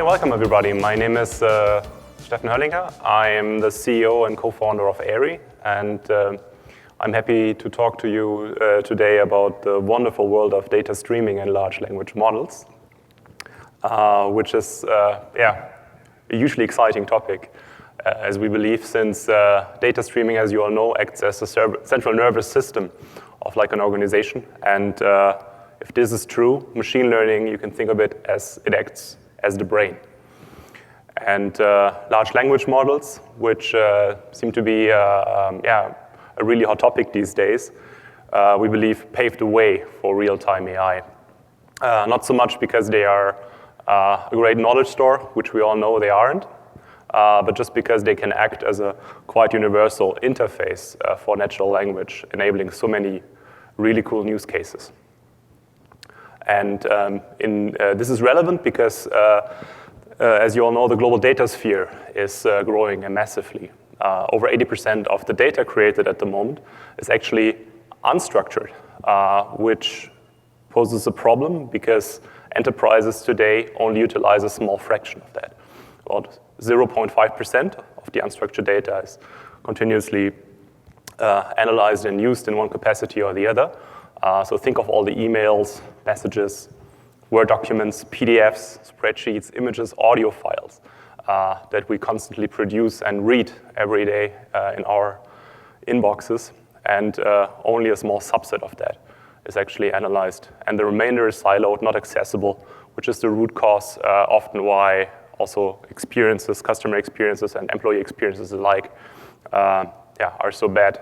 welcome everybody. My name is Steffen Hörlinger. I am the CEO and co-founder of Airy, and I'm happy to talk to you today about the wonderful world of data streaming and large language models, which is a hugely exciting topic, as we believe, since data streaming, as you all know, acts as a central nervous system of like an organization. And if this is true, machine learning, you can think of it as it acts as the brain. And large language models, which seem to be a really hot topic these days, we believe paved the way for real-time AI. Not so much because they are a great knowledge store, which we all know they aren't, but just because they can act as a quite universal interface for natural language, enabling so many really cool use cases. And this is relevant because, as you all know, the global data sphere is growing massively. Over 80% of the data created at the moment is actually unstructured, which poses a problem because enterprises today only utilize a small fraction of that. About 0.5% of the unstructured data is continuously analyzed and used in one capacity or the other. So think of all the emails, messages, Word documents, PDFs, spreadsheets, images, audio files that we constantly produce and read every day in our inboxes. And only a small subset of that is actually analyzed. And the remainder is siloed, not accessible, which is the root cause often why also experiences, customer experiences and employee experiences alike are so bad.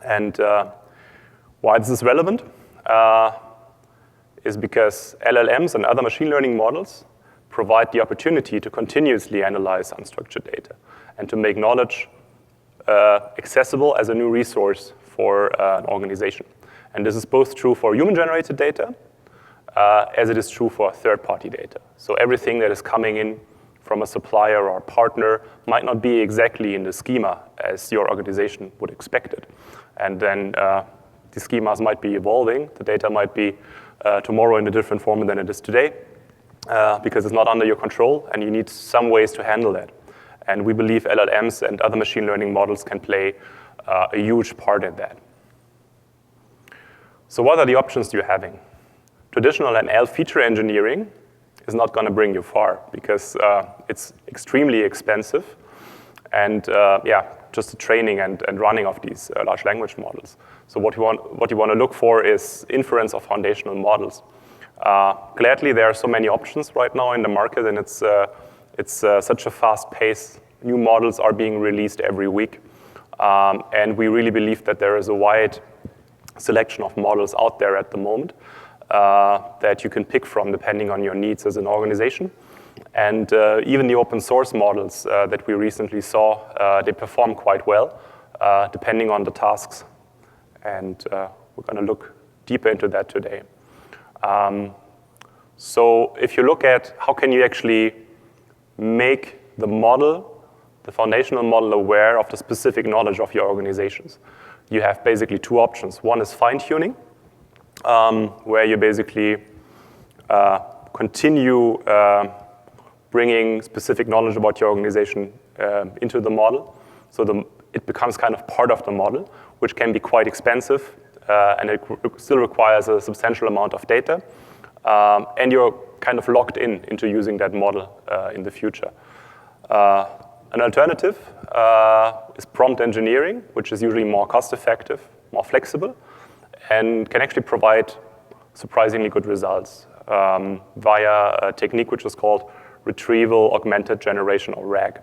And why this is relevant is because LLMs and other machine learning models provide the opportunity to continuously analyze unstructured data and to make knowledge accessible as a new resource for an organization. And this is both true for human-generated data as it is true for third-party data. So everything that is coming in from a supplier or a partner might not be exactly in the schema as your organization would expect it. And then the schemas might be evolving. The data might be tomorrow in a different form than it is today because it's not under your control, and you need some ways to handle that. And we believe LLMs and other machine learning models can play a huge part in that. So what are the options you're having? Traditional ML feature engineering is not going to bring you far because it's extremely expensive and just the training and running of these large language models. So what you want to look for is inference of foundational models. Gladly, there are so many options right now in the market, and it's such a fast pace. New models are being released every week, and we really believe that there is a wide selection of models out there at the moment that you can pick from depending on your needs as an organization. And even the open source models that we recently saw, they perform quite well, depending on the tasks. And we're going to look deeper into that today. So if you look at how can you actually make the model, the foundational model, aware of the specific knowledge of your organizations, you have basically two options. One is fine-tuning, where you basically continue bringing specific knowledge about your organization into the model. So it becomes kind of part of the model, which can be quite expensive, and it still requires a substantial amount of data. And you're kind of locked into using that model in the future. An alternative is prompt engineering, which is usually more cost-effective, more flexible, and can actually provide surprisingly good results via a technique which is called retrieval augmented generation, or RAG,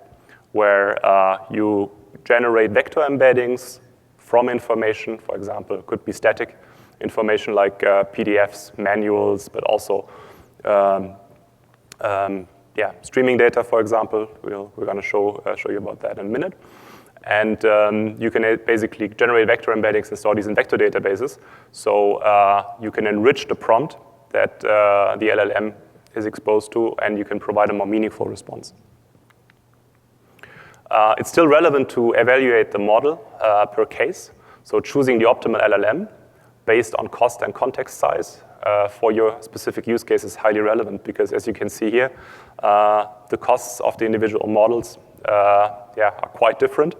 where you generate vector embeddings from information. For example, it could be static information like PDFs, manuals, but also streaming data, for example. We're going to show you about that in a minute. And you can basically generate vector embeddings and store these in vector databases. So you can enrich the prompt that the LLM is exposed to, and you can provide a more meaningful response. It's still relevant to evaluate the model per case. So choosing the optimal LLM based on cost and context size for your specific use case is highly relevant because, as you can see here, the costs of the individual models are quite different,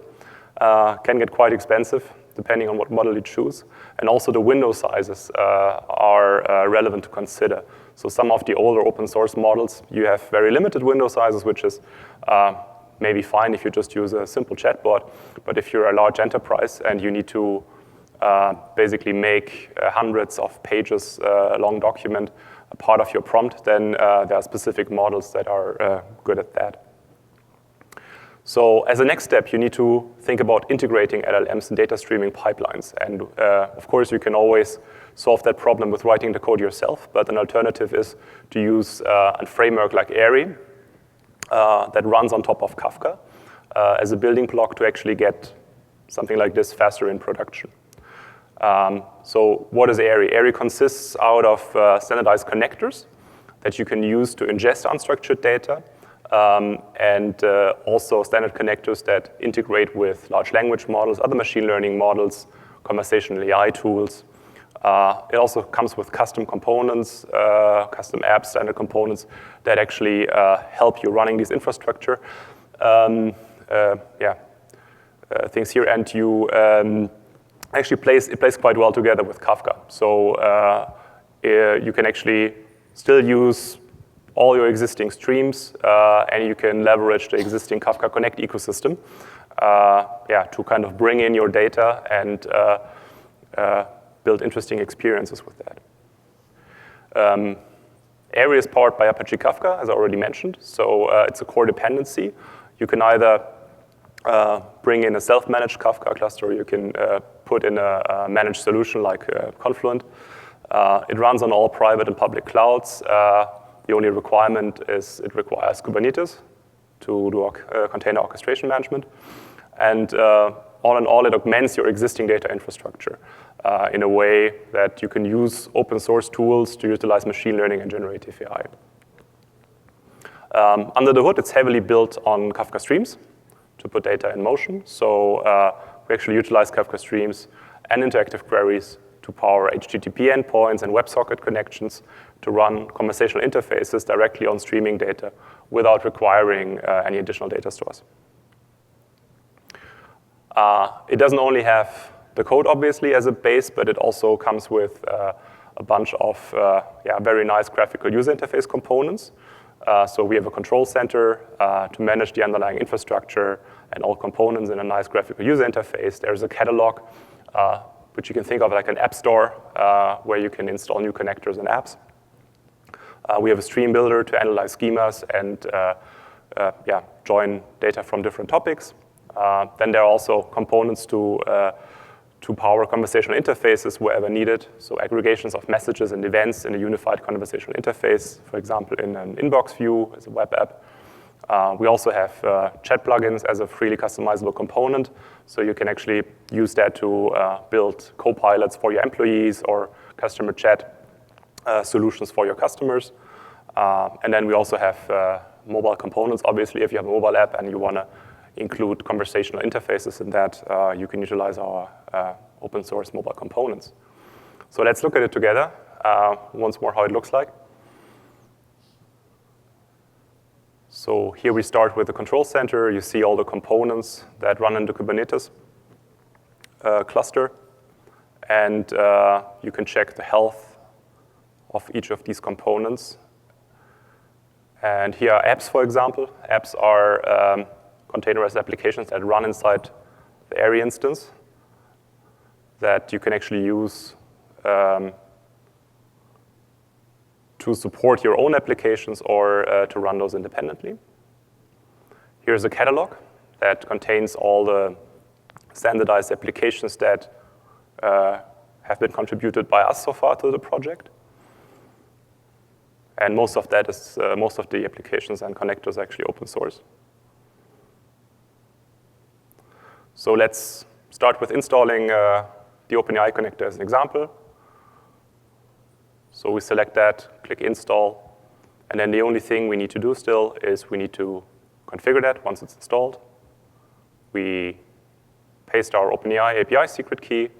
can get quite expensive depending on what model you choose. And also the window sizes are relevant to consider. So some of the older open source models, you have very limited window sizes, which is maybe fine if you just use a simple chatbot. But if you're a large enterprise and you need to basically make hundreds of pages long document a part of your prompt, then there are specific models that are good at that. So as a next step, you need to think about integrating LLMs in data streaming pipelines. And of course, you can always solve that problem with writing the code yourself, but an alternative is to use a framework like Airy that runs on top of Kafka as a building block to actually get something like this faster in production. So what is Airy? Airy consists out of standardized connectors that you can use to ingest unstructured data, and also standard connectors that integrate with large language models, other machine learning models, conversational AI tools. It also comes with custom components, custom apps, standard components that actually help you running this infrastructure. Things here, and you actually it plays quite well together with Kafka. So you can actually still use all your existing streams, and you can leverage the existing Kafka Connect ecosystem to kind of bring in your data and build interesting experiences with that. Airy is powered by Apache Kafka, as I already mentioned, so it's a core dependency. You can either bring in a self-managed Kafka cluster, or you can put in a managed solution like Confluent. It runs on all private and public clouds. The only requirement is it requires Kubernetes to do container orchestration management. And all in all, it augments your existing data infrastructure in a way that you can use open source tools to utilize machine learning and generative AI. Under the hood, it's heavily built on Kafka streams to put data in motion. So we actually utilize Kafka streams and interactive queries to power HTTP endpoints and WebSocket connections to run conversational interfaces directly on streaming data without requiring any additional data stores. It doesn't only have the code, obviously, as a base, but it also comes with a bunch of very nice graphical user interface components. So we have a control center to manage the underlying infrastructure and all components in a nice graphical user interface. There's a catalog, which you can think of like an app store, where you can install new connectors and apps. We have a stream builder to analyze schemas and join data from different topics. Then there are also components to power conversational interfaces wherever needed, so aggregations of messages and events in a unified conversational interface, for example, in an inbox view as a web app. We also have chat plugins as a freely customizable component, so you can actually use that to build co-pilots for your employees or customer chat solutions for your customers. And then we also have mobile components. Obviously, if you have a mobile app and you want to include conversational interfaces in that, you can utilize our open source mobile components. So let's look at it together once more how it looks like. So here we start with the control center. You see all the components that run in the Kubernetes cluster. And you can check the health of each of these components. And here are apps, for example. Apps are containerized applications that run inside the Airy instance that you can actually use to support your own applications or to run those independently. Here's a catalog that contains all the standardized applications that have been contributed by us so far to the project. And most of that is, most of the applications and connectors are actually open source. So let's start with installing the OpenAI connector as an example. So we select that, click install, and then the only thing we need to do still is we need to configure that once it's installed. We paste our OpenAI API secret key,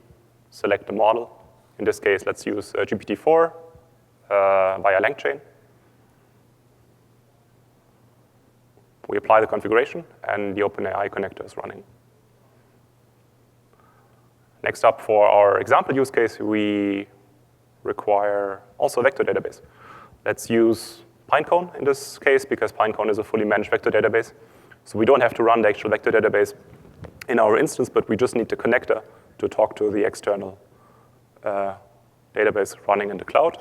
select the model. In this case, let's use GPT-4 via LangChain. We apply the configuration, and the OpenAI connector is running. Next up, for our example use case, we require also a vector database. Let's use Pinecone in this case, because Pinecone is a fully managed vector database. So we don't have to run the actual vector database in our instance, but we just need the connector to talk to the external database running in the cloud.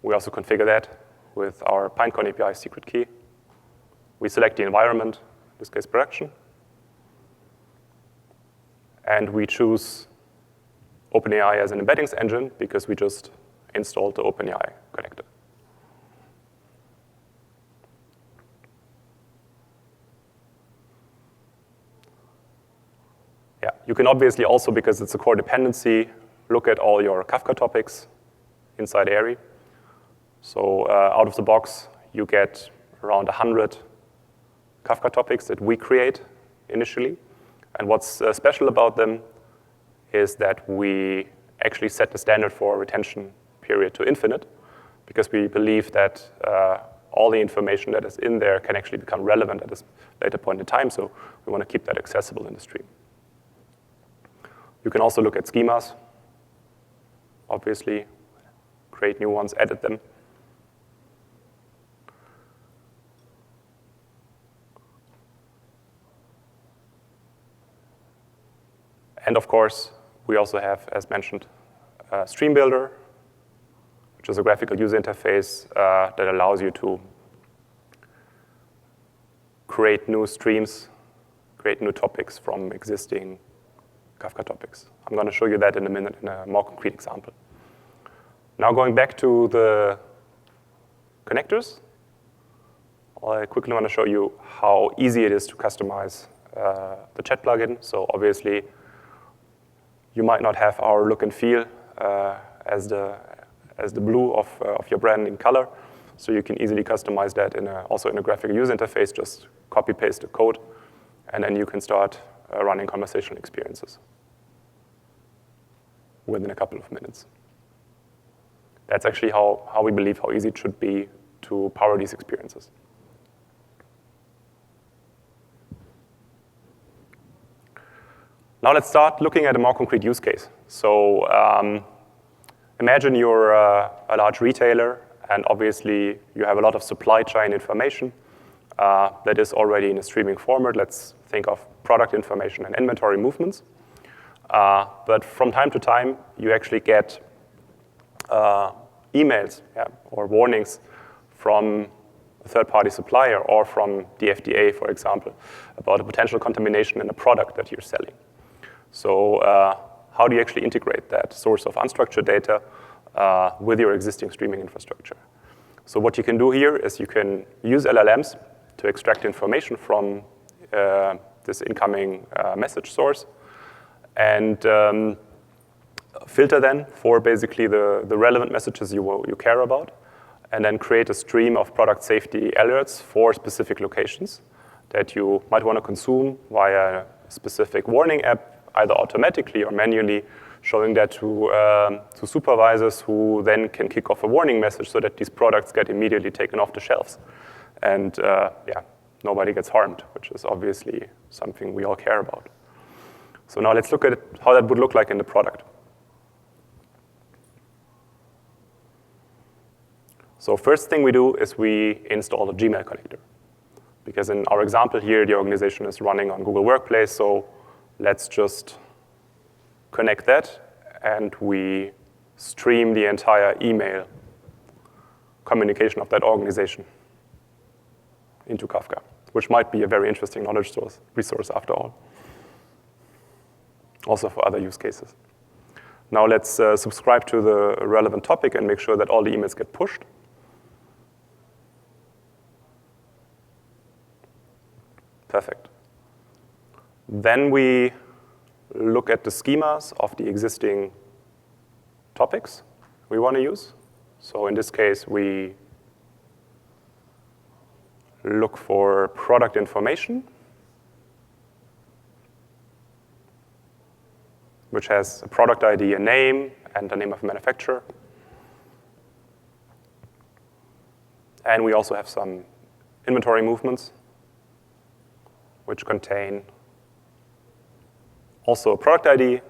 We also configure that with our Pinecone API secret key. We select the environment, in this case production, and we choose OpenAI as an embeddings engine because we just installed the OpenAI connector. Yeah, you can obviously also, because it's a core dependency, look at all your Kafka topics inside AIRI. So out of the box, you get around 100 Kafka topics that we create initially. And what's special about them is that we actually set the standard for retention period to infinite, because we believe that all the information that is in there can actually become relevant at this later point in time. So we want to keep that accessible in the stream. You can also look at schemas, obviously, create new ones, edit them. And of course, we also have, as mentioned, a Stream Builder, which is a graphical user interface that allows you to create new streams, create new topics from existing Kafka topics. I'm going to show you that in a minute in a more concrete example. Now going back to the connectors, I quickly want to show you how easy it is to customize the chat plugin. So obviously, you might not have our look and feel as the blue of your branding color. So you can easily customize that also in a graphical user interface. Just copy paste the code, and then you can start running conversational experiences within a couple of minutes. That's actually how we believe how easy it should be to power these experiences. Now let's start looking at a more concrete use case. So imagine you're a large retailer, and obviously you have a lot of supply chain information that is already in a streaming format. Let's think of product information and inventory movements. But from time to time, you actually get emails or warnings from a third-party supplier or from the FDA, for example, about a potential contamination in a product that you're selling. So how do you actually integrate that source of unstructured data with your existing streaming infrastructure? So what you can do here is you can use LLMs to extract information from this incoming message source and filter then for basically the relevant messages you care about, and then create a stream of product safety alerts for specific locations that you might want to consume via a specific warning app, either automatically or manually, showing that to supervisors who then can kick off a warning message so that these products get immediately taken off the shelves. And nobody gets harmed, which is obviously something we all care about. So now let's look at how that would look like in the product. So first thing we do is we install the Gmail connector. Because in our example here, the organization is running on Google Workplace, so let's just connect that, and we stream the entire email communication of that organization into Kafka, which might be a very interesting knowledge resource after all, also for other use cases. Now let's subscribe to the relevant topic and make sure that all the emails get pushed. Perfect. Then we look at the schemas of the existing topics we want to use. So in this case, we look for product information, which has a product ID, a name, and the name of the manufacturer. And we also have some inventory movements, which contain also a product ID,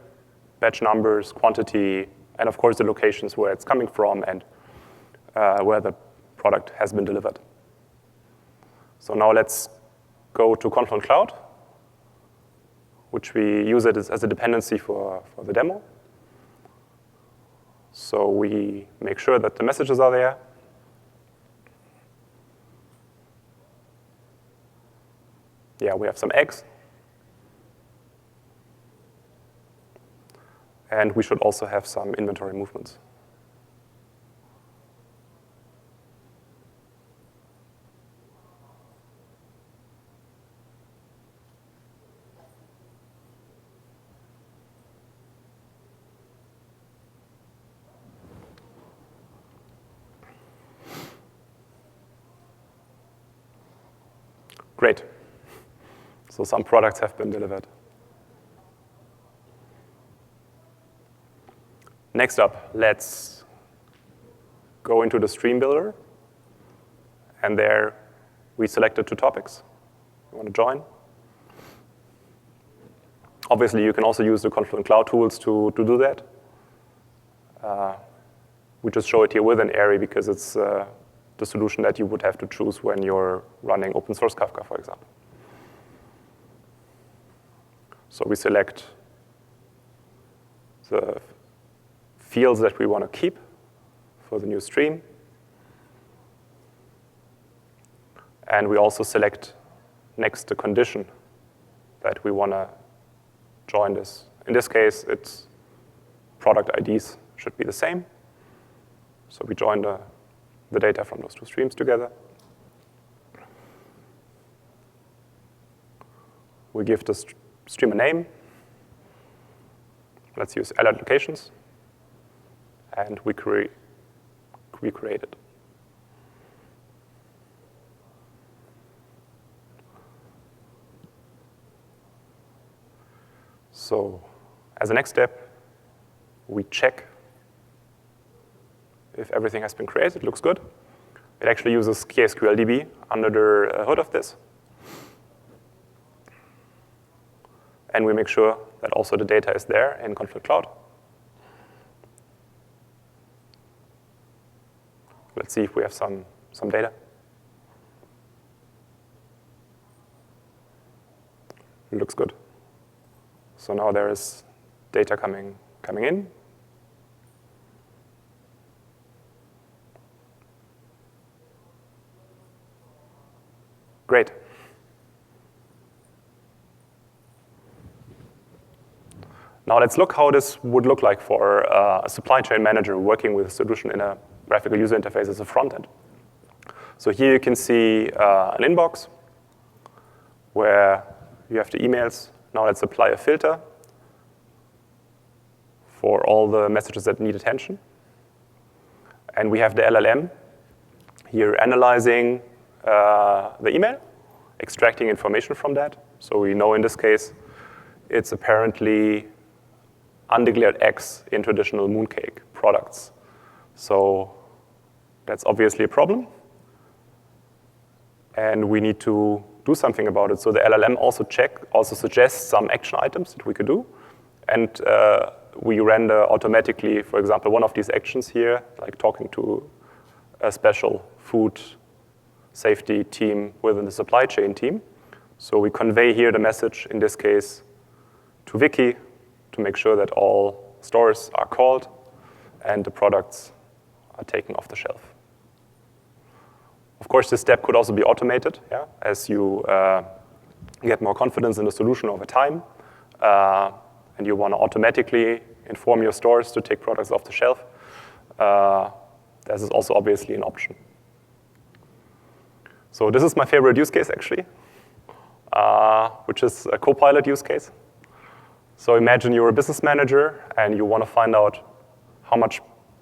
batch numbers, quantity, and of course the locations where it's coming from and where the product has been delivered. So now let's go to Confluent Cloud, which we use it as a dependency for the demo. So we make sure that the messages are there. Yeah, we have some eggs. And we should also have some inventory movements. Great. So some products have been delivered. Next up, let's go into the stream builder. And there, we selected 2 topics. You want to join? Obviously, you can also use the Confluent Cloud tools to do that. We just show it here with an array because it's the solution that you would have to choose when you're running open source Kafka, for example. So we select the fields that we want to keep for the new stream. And we also select next the condition that we want to join this. In this case, it's product IDs should be the same. So we join the data from those 2 streams together. We give the stream a name. Let's use alert locations. And we create it. So as a next step, we check if everything has been created. It looks good. It actually uses KSQLDB under the hood of this. And we make sure that also the data is there in Confluent Cloud. Let's see if we have some data. It looks good. So now there is data coming in. Great. Now let's look how this would look like for a supply chain manager working with a solution in a graphical user interface as a front end. So here you can see an inbox where you have the emails. Now let's apply a filter for all the messages that need attention. And we have the LLM here analyzing the email, extracting information from that. So we know in this case, it's apparently undeclared X in traditional mooncake products. So that's obviously a problem. And we need to do something about it. So the LLM also suggests some action items that we could do. And we render automatically, for example, one of these actions here, like talking to a special food safety team within the supply chain team. So we convey here the message, in this case, to Wiki to make sure that all stores are called and the products are taken off the shelf. Of course, this step could also be automated, as you get more confidence in the solution over time, and you want to automatically inform your stores to take products off the shelf. This is also obviously an option. So this is my favorite use case, actually, which is a Copilot use case. So imagine you're a business manager, and you want to find out how much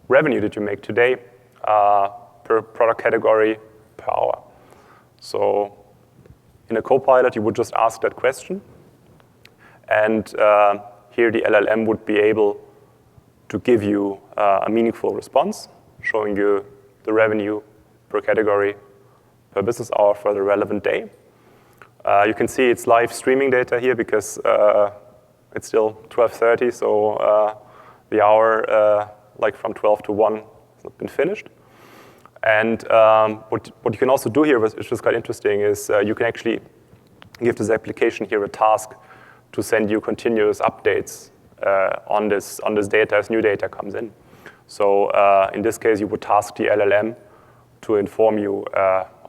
revenue did you make today per product category per hour. So in a Copilot, you would just ask that question. And here the LLM would be able to give you a meaningful response, showing you the revenue per category per business hour for the relevant day. You can see it's live streaming data here because it's still 12:30, so the hour like from 12 to 1 has not been finished. And what you can also do here, which is quite interesting, is you can actually give this application here a task to send you continuous updates on this data as new data comes in. So in this case, you would task the LLM to inform you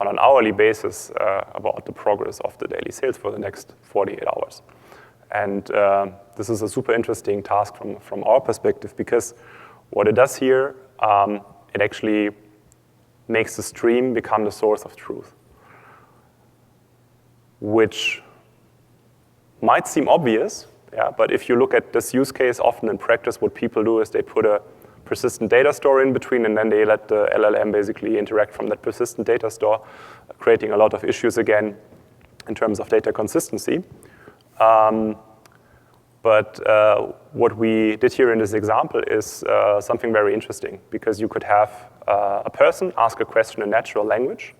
on an hourly basis about the progress of the daily sales for the next 48 hours. And this is a super interesting task from our perspective, because what it does here, it actually makes the stream become the source of truth, which might seem obvious, yeah, but if you look at this use case, often in practice, what people do is they put a persistent data store in between, and then they let the LLM basically interact from that persistent data store, creating a lot of issues again in terms of data consistency. But what we did here in this example is something very interesting, because you could have a person ask a question in natural language,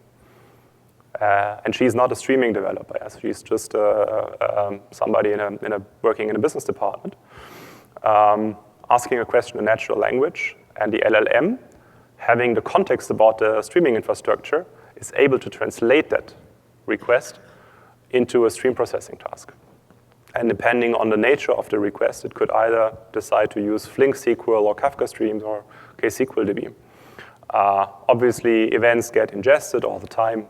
and she's not a streaming developer. Yes? She's just somebody working in a business department, asking a question in natural language, and the LLM, having the context about the streaming infrastructure, is able to translate that request into a stream processing task. And depending on the nature of the request, it could either decide to use Flink SQL or Kafka streams or KSQLDB. Obviously, events get ingested all the time,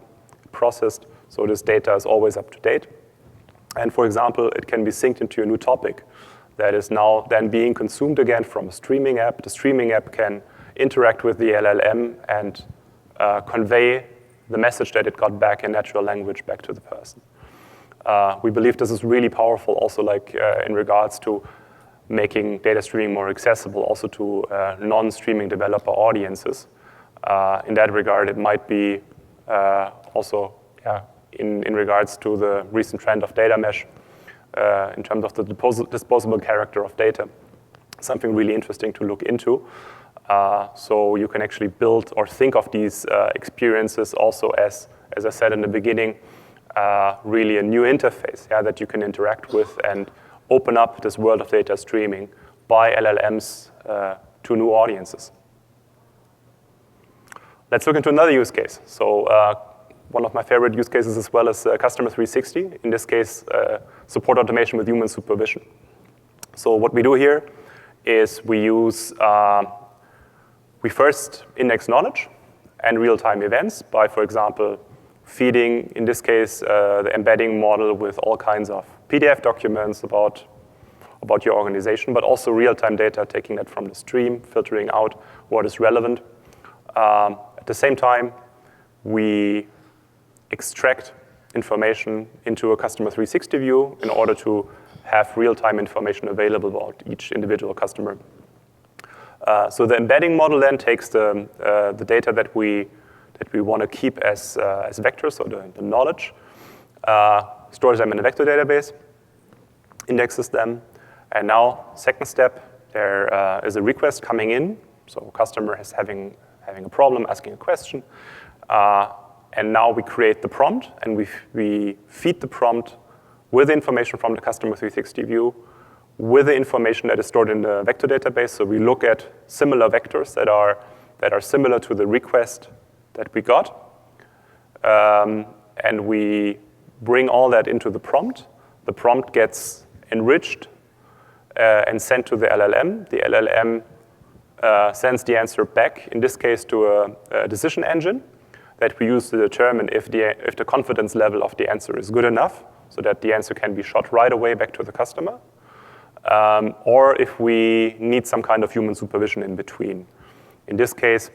processed, so this data is always up to date. And for example, it can be synced into a new topic that is now then being consumed again from a streaming app. The streaming app can interact with the LLM and convey the message that it got back in natural language back to the person. We believe this is really powerful also like in regards to making data streaming more accessible also to non-streaming developer audiences. In that regard, it might be also in regards to the recent trend of data mesh in terms of the disposable character of data, something really interesting to look into. So you can actually build or think of these experiences also as I said in the beginning, really a new interface that you can interact with and open up this world of data streaming by LLMs to new audiences. Let's look into another use case. So one of my favorite use cases as well is Customer 360. In this case, support automation with human supervision. So what we do here is we first index knowledge and real-time events by, for example, feeding, in this case, the embedding model with all kinds of PDF documents about your organization, but also real-time data, taking that from the stream, filtering out what is relevant. At the same time, we extract information into a Customer 360 view in order to have real-time information available about each individual customer. So the embedding model then takes the data that we want to keep as vectors, so the knowledge, stores them in a vector database, indexes them, and now, second step, there is a request coming in. So customer is having a problem, asking a question, and now we create the prompt, and we feed the prompt with information from the Customer 360 view, with the information that is stored in the vector database. So we look at similar vectors that are similar to the request that we got, and we bring all that into the prompt. The prompt gets enriched and sent to the LLM. The LLM sends the answer back, in this case, to a decision engine that we use to determine if the confidence level of the answer is good enough so that the answer can be shot right away back to the customer, or if we need some kind of human supervision in between. In this case,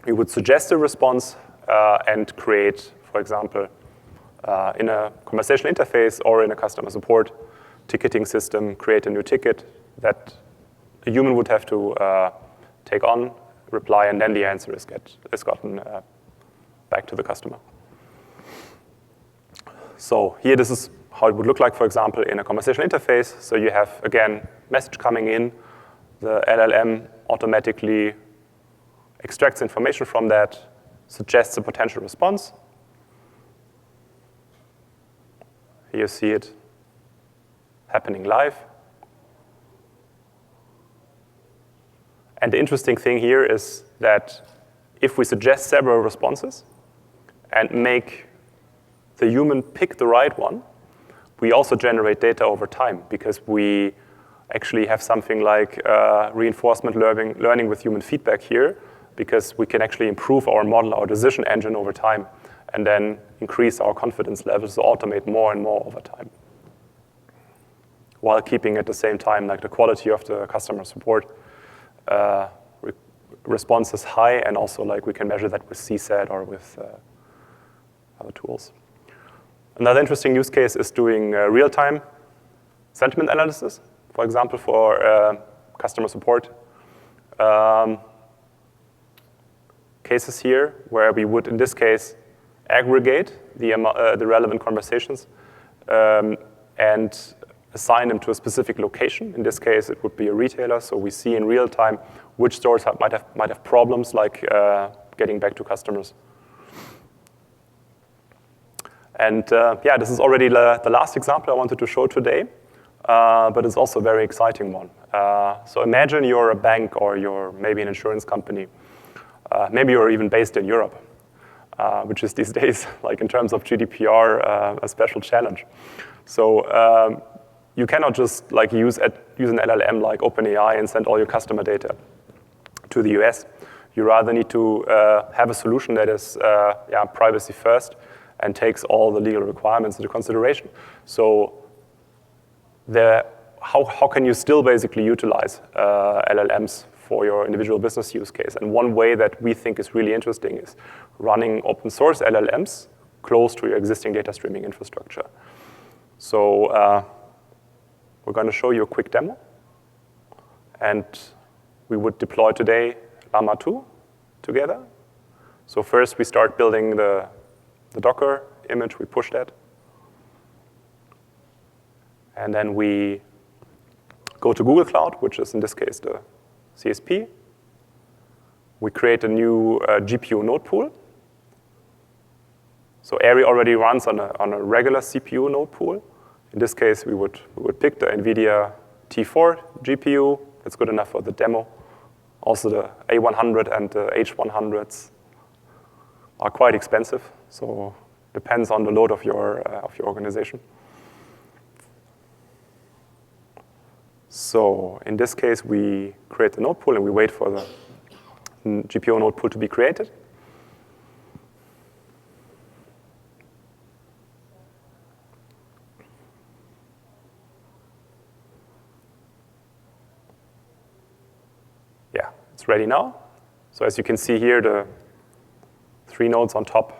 we would suggest a response and create, for example, in a conversational interface or in a customer support ticketing system, create a new ticket that a human would have to take on, reply, and then the answer is gotten back to the customer. So here, this is how it would look like, for example, in a conversational interface. So you have, again, message coming in. The LLM automatically extracts information from that, suggests a potential response. Here you see it happening live. And the interesting thing here is that if we suggest several responses and make the human pick the right one, we also generate data over time because we actually have something like reinforcement learning with human feedback here, because we can actually improve our model, our decision engine over time, and then increase our confidence levels to automate more and more over time, while keeping at the same time like the quality of the customer support response is high, and also like we can measure that with CSAT or with other tools. Another interesting use case is doing real-time sentiment analysis, for example, for customer support cases here, where we would, in this case, aggregate the relevant conversations and assign them to a specific location. In this case, it would be a retailer, so we see in real time which stores might have problems, like getting back to customers. And yeah, this is already the last example I wanted to show today, but it's also a very exciting one. So imagine you're a bank, or you're maybe an insurance company. Maybe you're even based in Europe, which is these days, like in terms of GDPR, a special challenge. So you cannot just like use an LLM like OpenAI and send all your customer data to the US. You rather need to have a solution that is privacy first and takes all the legal requirements into consideration. So how can you still basically utilize LLMs for your individual business use case? And one way that we think is really interesting is running open source LLMs close to your existing data streaming infrastructure. So we're going to show you a quick demo. And we would deploy today Llama 2 together. So first we start building the Docker image, we push that. And then we go to Google Cloud, which is in this case the CSP. We create a new GPU node pool. So Airy already runs on a regular CPU node pool. In this case, we would pick the NVIDIA T4 GPU. That's good enough for the demo. Also, the A100 and the H100s are quite expensive, so depends on the load of your organization. So in this case, we create the node pool and we wait for the GPU node pool to be created. Yeah, it's ready now. So as you can see here, the 3 nodes on top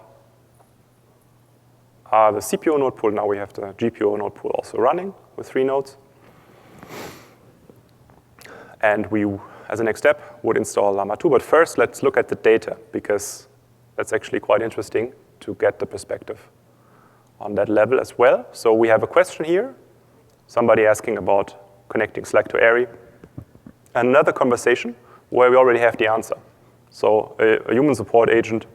are the CPU node pool. Now we have the GPU node pool also running with 3 nodes. And we, as a next step, would install Llama 2. But first, let's look at the data, because that's actually quite interesting to get the perspective on that level as well. So we have a question here, somebody asking about connecting Slack to Airy, and another conversation where we already have the answer. So a human support agent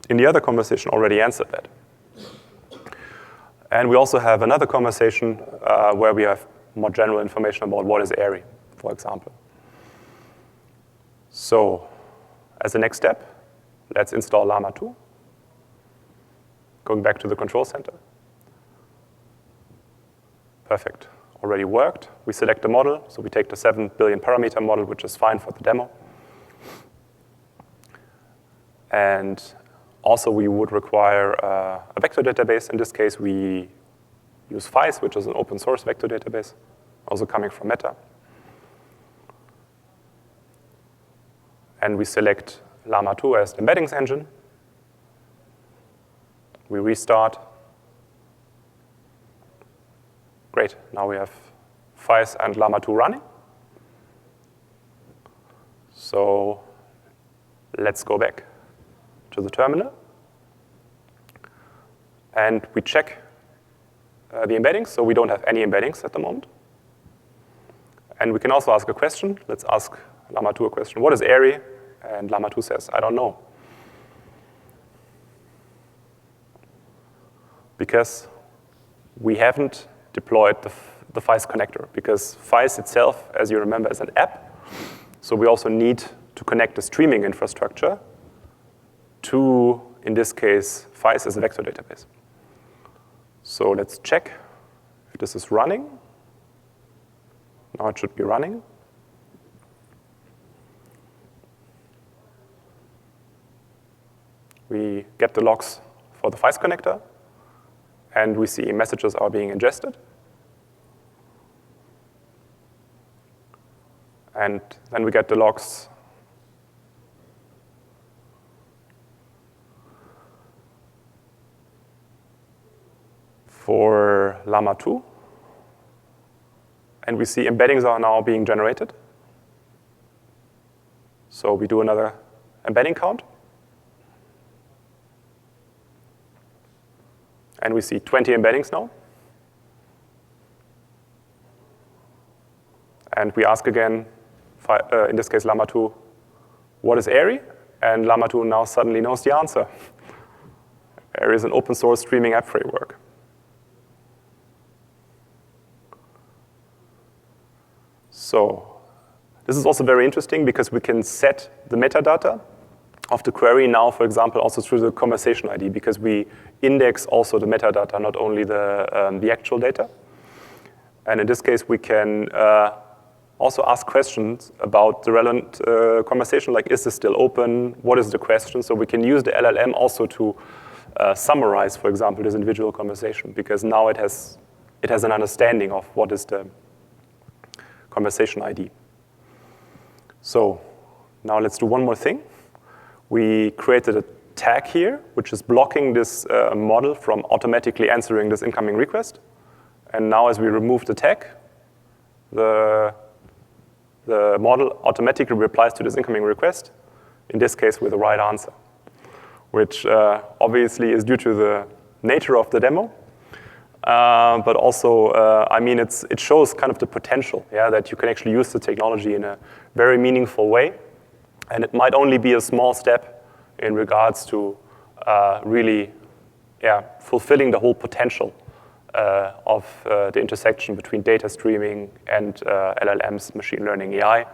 in the other conversation already answered that. And we also have another conversation where we have more general information about what is Airy, for example. So as a next step, let's install Llama 2. Going back to the control center. Perfect, already worked. We select the model, so we take the 7 billion parameter model, which is fine for the demo. And also we would require a vector database. In this case, we use FICE, which is an open source vector database, also coming from Meta. And we select Llama 2 as the embeddings engine. We restart. Great, now we have FICE and Llama 2 running. So let's go back to the terminal. And we check the embeddings, so we don't have any embeddings at the moment. And we can also ask a question. Let's ask Llama 2 a question. What is Airy? And Llama 2 says, I don't know. because we haven't deployed the FICE connector, because FICE itself, as you remember, is an app. So we also need to connect the streaming infrastructure to, in this case, FICE as a vector database. So let's check if this is running. Now it should be running. We get the logs for the FICE connector, and we see messages are being ingested. And then we get the logs for Llama 2. And we see embeddings are now being generated. So we do another embedding count. And we see 20 embeddings now. And we ask again, in this case, Llama 2, what is AIRI? And Llama 2 now suddenly knows the answer. AIRI is an open source streaming app framework. So this is also very interesting because we can set the metadata of the query now, for example, also through the conversation ID, because we index also the metadata, not only the actual data. And in this case, we can also ask questions about the relevant conversation, like, is this still open? What is the question? So we can use the LLM also to summarize, for example, this individual conversation, because now it has an understanding of what is the conversation ID. So now let's do one more thing. We created a tag here, which is blocking this model from automatically answering this incoming request. And now as we remove the tag, the model automatically replies to this incoming request, in this case with the right answer, which obviously is due to the nature of the demo. But also, I mean, it shows kind of the potential, that you can actually use the technology in a very meaningful way. And it might only be a small step in regards to really fulfilling the whole potential of the intersection between data streaming and LLMs, machine learning, AI.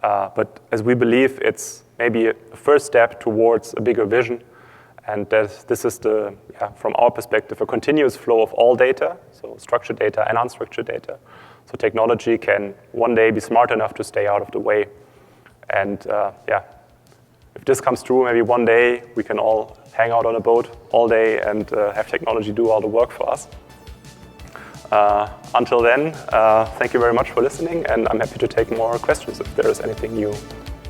But as we believe, it's maybe a first step towards a bigger vision. And this is from our perspective, a continuous flow of all data, so structured data and unstructured data. So technology can one day be smart enough to stay out of the way. And if this comes true, maybe one day we can all hang out on a boat all day and have technology do all the work for us. Until then, thank you very much for listening, and I'm happy to take more questions if there is anything you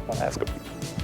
want to ask of me.